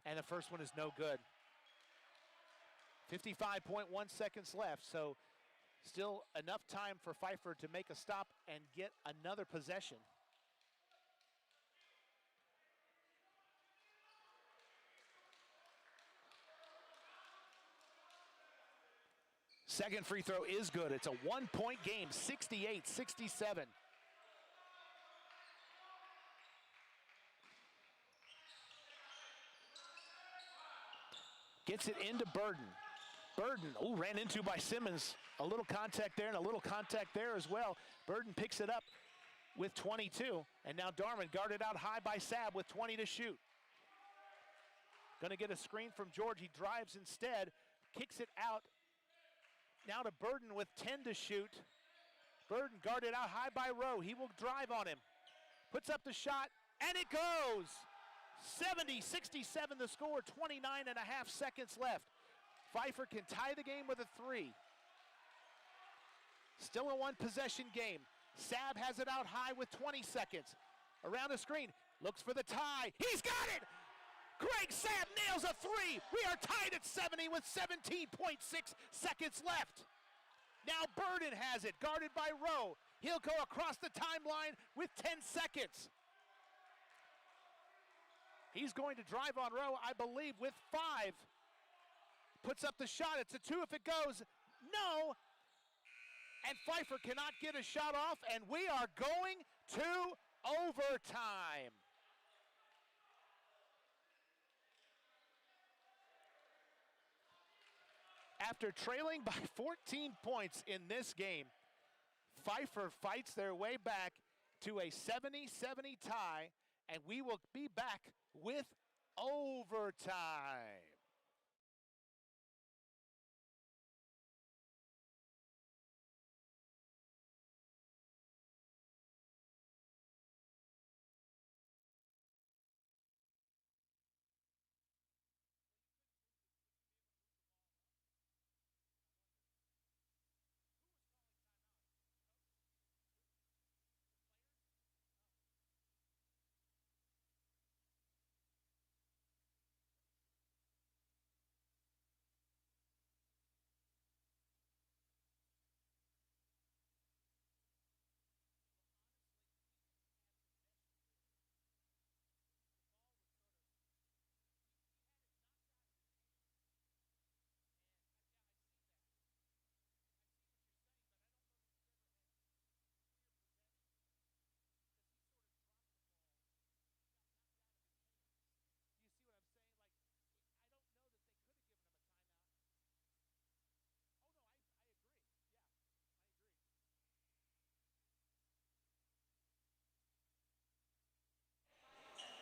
And the first one is no good. 55.1 seconds left, so still enough time for Pfeiffer to make a stop and get another possession. Second free throw is good. It's a 1-point game, 68-67. Gets it into Burden. Burden, ran into by Simmons. A little contact there and a little contact there as well. Burden picks it up with 22. And now Darman guarded out high by Sab with 20 to shoot. Gonna get a screen from George. He drives instead, kicks it out. Now to Burden with 10 to shoot. Burden guarded out high by Rowe. He will drive on him. Puts up the shot, and it goes! 70-67 the score, 29.5 seconds left. Pfeiffer can tie the game with a 3. Still a 1-possession game. Sab has it out high with 20 seconds. Around the screen, looks for the tie. He's got it! Greg Sab nails a 3. We are tied at 70 with 17.6 seconds left. Now Burden has it, guarded by Rowe. He'll go across the timeline with 10 seconds. He's going to drive on Rowe, I believe, with 5. Puts up the shot. It's a 2 if it goes. No. And Pfeiffer cannot get a shot off, and we are going to overtime. After trailing by 14 points in this game, Pfeiffer fights their way back to a 70-70 tie, and we will be back with overtime.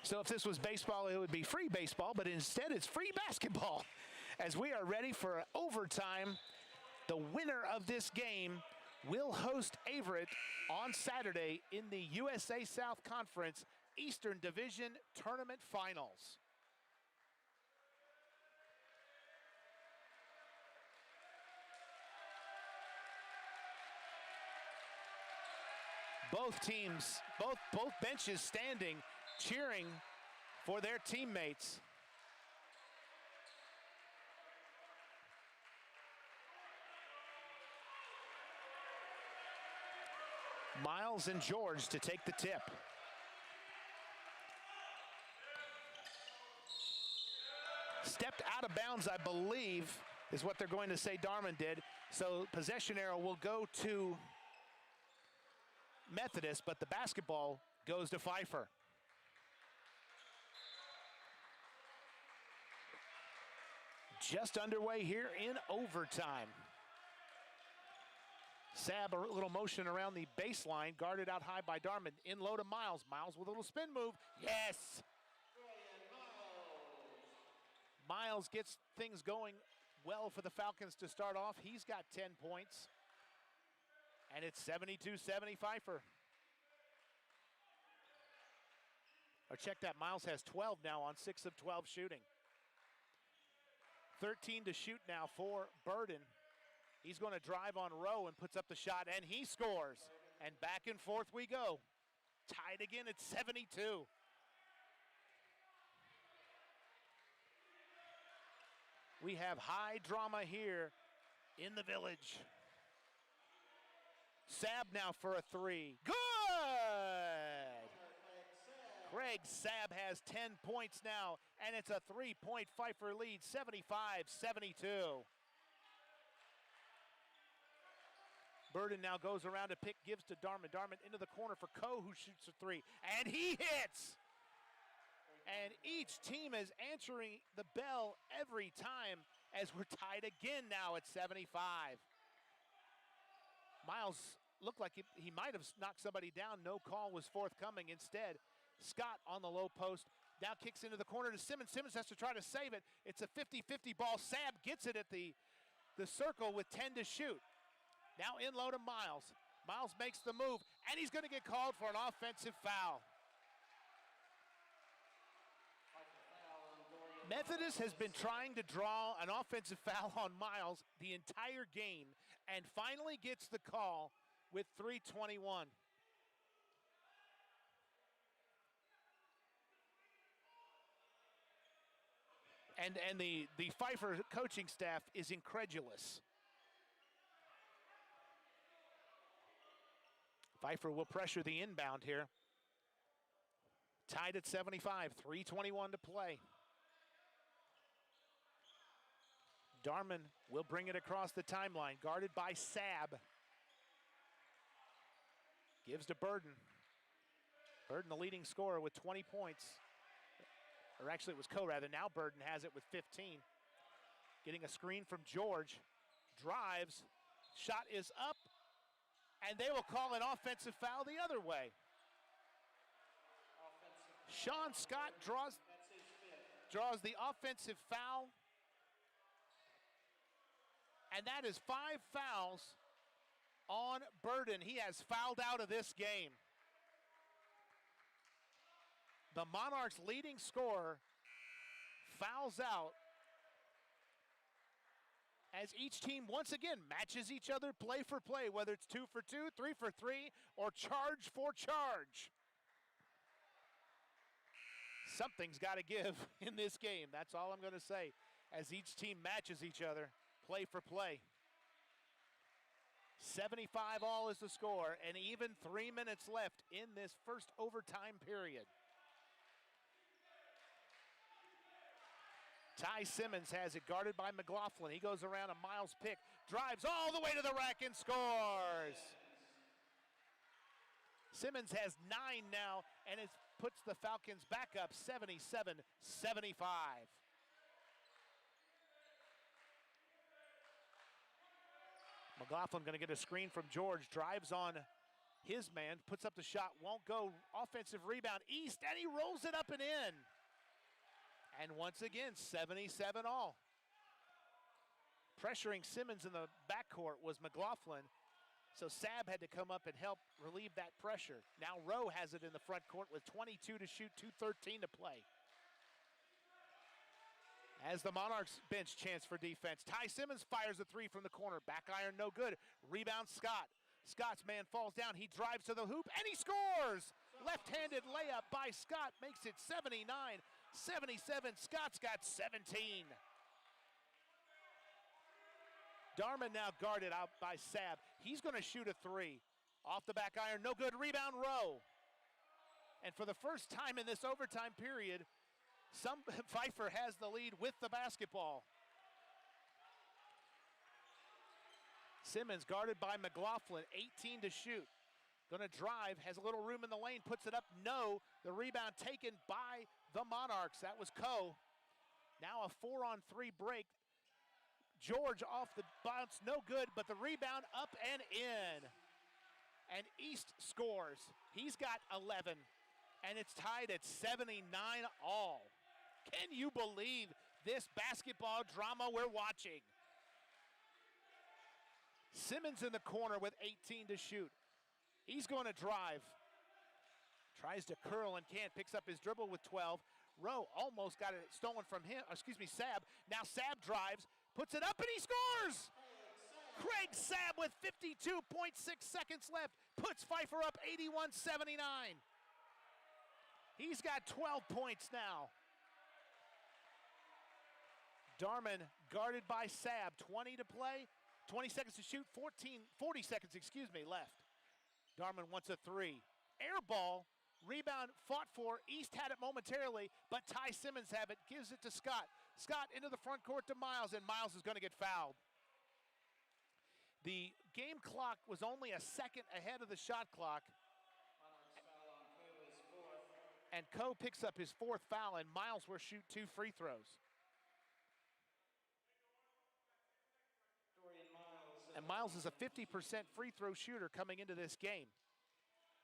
So if this was baseball, it would be free baseball, but instead it's free basketball. As we are ready for overtime, the winner of this game will host Averett on Saturday in the USA South Conference Eastern Division Tournament Finals. Both teams, both benches standing, cheering for their teammates. Miles and George to take the tip. Stepped out of bounds, I believe, is what they're going to say Darman did. So possession arrow will go to Methodist, but the basketball goes to Pfeiffer. Just underway here in overtime. Sab, a little motion around the baseline, guarded out high by Darman. In low to Miles. Miles with a little spin move. Yes! Miles gets things going well for the Falcons to start off. He's got 10 points. And it's 72-70 Pfeiffer. Or check that, Miles has 12 now on 6 of 12 shooting. 13 to shoot now for Burden. He's going to drive on Rowe and puts up the shot, and he scores. And back and forth we go. Tied again at 72. We have high drama here in the Village. Sab now for a 3. Good! Craig Sab has 10 points now, and it's a 3-point Pfeiffer lead, 75-72. Burden now goes around to pick, gives to Darman. Darman into the corner for Coe, who shoots a 3, and he hits! And each team is answering the bell every time as we're tied again now at 75. Miles looked like he might have knocked somebody down. No call was forthcoming. Instead, Scott on the low post now kicks into the corner to Simmons. Simmons has to try to save it. It's a 50-50 ball. Sab gets it at the circle with 10 to shoot. Now in low to Miles. Miles makes the move, and he's going to get called for an offensive foul. Methodist has been trying to draw an offensive foul on Miles the entire game and finally gets the call with 3:21. And the Pfeiffer coaching staff is incredulous. Pfeiffer will pressure the inbound here. Tied at 75, 3:21 to play. Darman will bring it across the timeline, guarded by Sab. Gives to Burden. Burden, the leading scorer with 20 points. Or actually, it was Coe rather. Now Burden has it with 15. Getting a screen from George. Drives. Shot is up. And they will call an offensive foul the other way. Sean Scott draws the offensive foul. And that is 5 fouls on Burden. He has fouled out of this game. The Monarchs' leading scorer fouls out as each team once again matches each other play for play, whether it's 2 for 2, 3 for 3, or charge for charge. Something's got to give in this game. That's all I'm going to say, as each team matches each other play for play. 75 all is the score, and even 3 minutes left in this first overtime period. Ty Simmons has it, guarded by McLaughlin. He goes around a Miles pick, drives all the way to the rack and scores. Simmons has 9 now, and it puts the Falcons back up 77-75. McLaughlin going to get a screen from George, drives on his man, puts up the shot, won't go. Offensive rebound, East, and he rolls it up and in. And once again, 77 all. Pressuring Simmons in the backcourt was McLaughlin, so Sab had to come up and help relieve that pressure. Now Rowe has it in the front court with 22 to shoot, 2:13 to play. As the Monarchs bench chance for defense, Ty Simmons fires a 3 from the corner. Back iron, no good. Rebound, Scott. Scott's man falls down. He drives to the hoop, and he scores! Left-handed layup by Scott makes it 79-77. Scott's got 17. Darman now guarded out by Sab. He's going to shoot a 3. Off the back iron, no good. Rebound, Rowe. And for the first time in this overtime period, Pfeiffer has the lead with the basketball. Simmons guarded by McLaughlin, 18 to shoot. Gonna drive, has a little room in the lane, puts it up, no. The rebound taken by the Monarchs. That was Coe. Now a 4-on-3 break. George off the bounce, no good, but the rebound up and in. And East scores. He's got 11, and it's tied at 79 all. Can you believe this basketball drama we're watching? Simmons in the corner with 18 to shoot. He's going to drive. Tries to curl and can't. Picks up his dribble with 12. Rowe almost got it stolen from him. Sab. Now Sab drives, puts it up, and he scores! Craig Sab with 52.6 seconds left. Puts Pfeiffer up 81-79. He's got 12 points now. Darman guarded by Sab. 20 to play. 20 seconds to shoot. 40 seconds, left. Darman wants a 3. Air ball. Rebound fought for. East had it momentarily, but Ty Simmons have it. Gives it to Scott. Scott into the front court to Miles, and Miles is going to get fouled. The game clock was only a second ahead of the shot clock. And Coe picks up his 4th foul, and Miles will shoot 2 free throws. And Miles is a 50% free throw shooter coming into this game.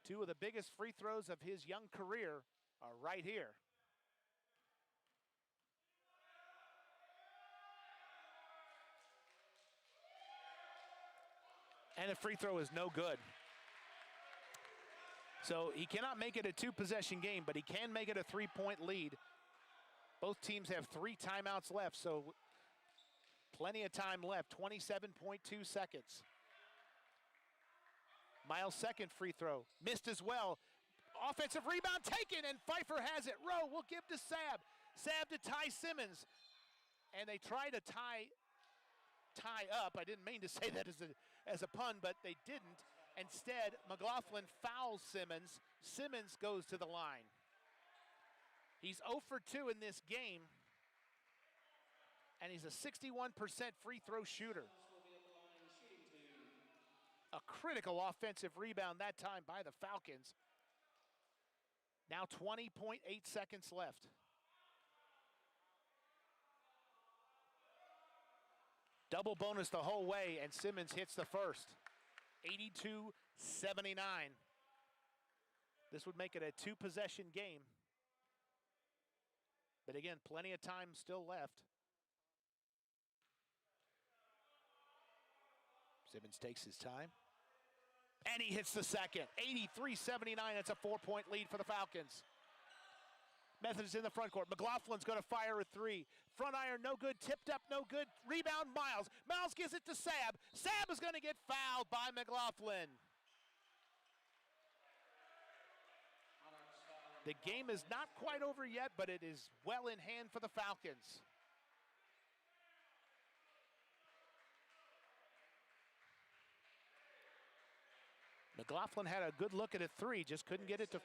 2 of the biggest free throws of his young career are right here. And the free throw is no good. So he cannot make it a 2-possession game, but he can make it a 3-point lead. Both teams have 3 timeouts left, so plenty of time left, 27.2 seconds. Miles' second free throw, missed as well. Offensive rebound taken, and Pfeiffer has it. Rowe will give to Sab. Sab to Ty Simmons. And they try to tie up. I didn't mean to say that as a pun, but they didn't. Instead, McLaughlin fouls Simmons. Simmons goes to the line. He's 0 for 2 in this game, and he's a 61% free throw shooter. Will be at the line shooting 2. A critical offensive rebound that time by the Falcons. Now 20.8 seconds left. Double bonus the whole way, and Simmons hits the first. 82-79. This would make it a 2-possession game. But again, plenty of time still left. Simmons takes his time. And he hits the second. 83-79. That's a 4-point lead for the Falcons. Methodist in the front court. McLaughlin's going to fire a three. Front iron, no good. Tipped up, no good. Rebound, Miles. Miles gives it to Sab. Sab is going to get fouled by McLaughlin. The game is not quite over yet, but it is well in hand for the Falcons. McLaughlin had a good look at a three, just couldn't get it to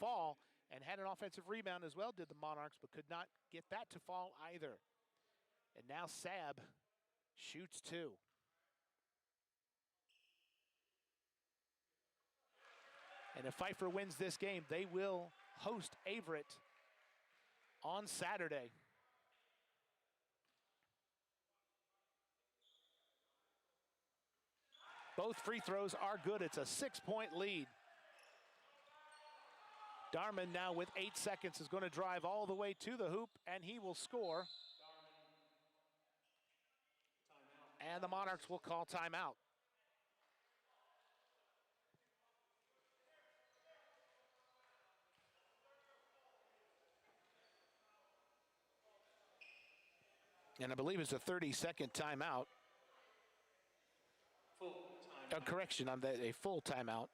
fall, and had an offensive rebound as well, did the Monarchs, but could not get that to fall either. And now Sab shoots two. And if Pfeiffer wins this game, they will host Averett on Saturday. Both free throws are good. It's a 6-point lead. Darman now with 8 seconds is going to drive all the way to the hoop, and he will score. And the Monarchs will call timeout. And I believe it's a 30-second timeout. Correction, on a full timeout.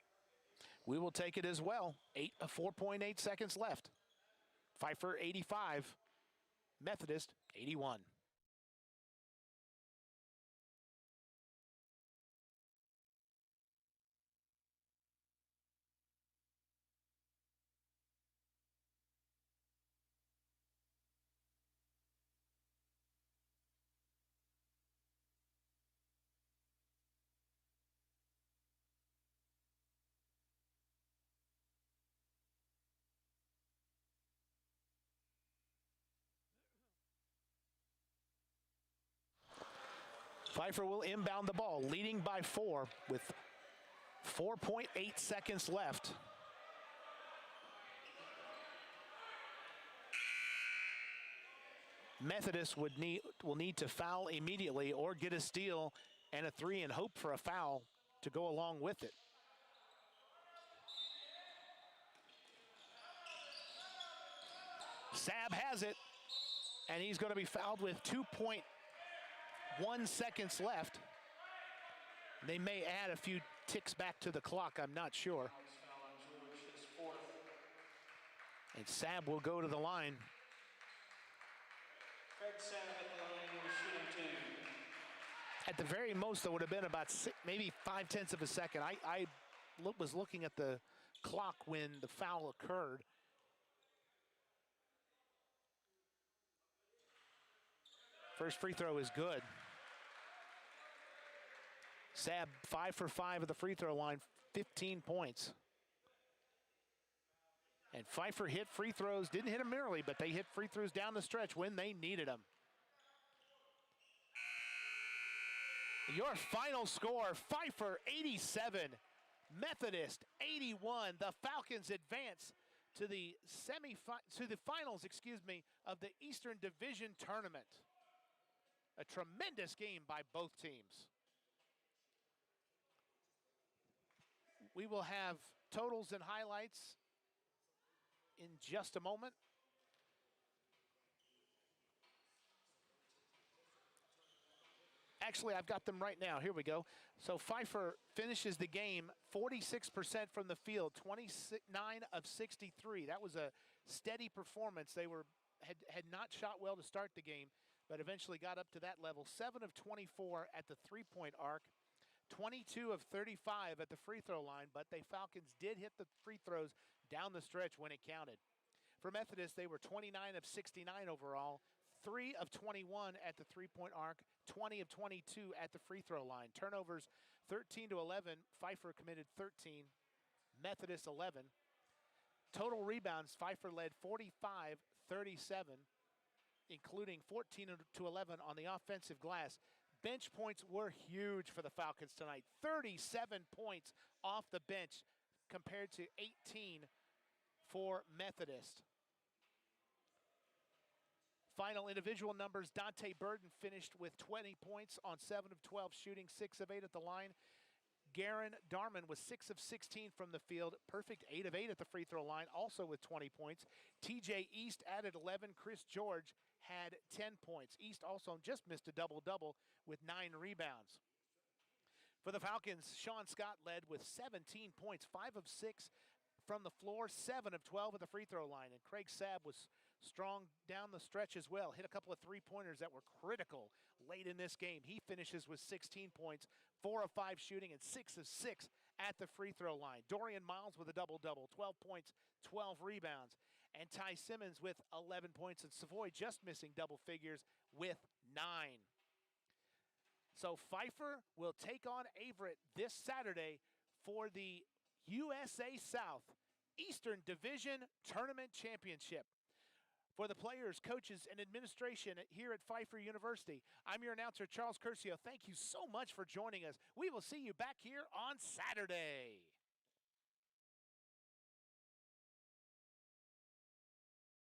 We will take it as well. 4.8 seconds left. Pfeiffer 85, Methodist 81. Pfeiffer will inbound the ball, leading by 4 with 4.8 seconds left. Methodist will need to foul immediately or get a steal and a three and hope for a foul to go along with it. Sab has it, and he's going to be fouled with 2.1 seconds left. They may add a few ticks back to the clock, I'm not sure. And Sab will go to the line. Craig Sab at the line with shooting 2. At the very most, there would have been about maybe 0.5 of a second. I was looking at the clock when the foul occurred. First free throw is good. Sab 5 for 5 at the free throw line, 15 points. And Pfeiffer hit free throws, didn't hit them merely, but they hit free throws down the stretch when they needed them. Your final score, Pfeiffer 87, Methodist 81. The Falcons advance to the finals, of the Eastern Division Tournament. A tremendous game by both teams. We will have totals and highlights in just a moment. Actually, I've got them right now. Here we go. So Pfeiffer finishes the game 46% from the field, 29 of 63. That was a steady performance. They had not shot well to start the game, but eventually got up to that level. 7 of 24 at the three-point arc, 22 of 35 at the free throw line, but the Falcons did hit the free throws down the stretch when it counted. For Methodist, they were 29 of 69 overall, 3 of 21 at the three-point arc, 20 of 22 at the free throw line. Turnovers 13 to 11. Pfeiffer committed 13, Methodist 11. Total rebounds, Pfeiffer led 45-37, including 14 to 11 on the offensive glass. Bench points were huge for the Falcons tonight. 37 points off the bench compared to 18 for Methodist. Final individual numbers, Dante Burden finished with 20 points on 7 of 12 shooting, 6 of 8 at the line. Garen Darman was 6 of 16 from the field, perfect 8 of 8 at the free throw line, also with 20 points. TJ East added 11. Chris George had 10 points. East also just missed a double-double with 9 rebounds. For the Falcons, Sean Scott led with 17 points, 5 of 6 from the floor, 7 of 12 at the free throw line. And Craig Sabb was strong down the stretch as well. Hit a couple of three-pointers that were critical late in this game. He finishes with 16 points, 4 of 5 shooting, and 6 of 6 at the free throw line. Dorian Miles with a double-double, 12 points, 12 rebounds. And Ty Simmons with 11 points, and Savoy just missing double figures with 9. So Pfeiffer will take on Averett this Saturday for the USA South Eastern Division Tournament Championship. For the players, coaches, and administration here at Pfeiffer University, I'm your announcer, Charles Curcio. Thank you so much for joining us. We will see you back here on Saturday.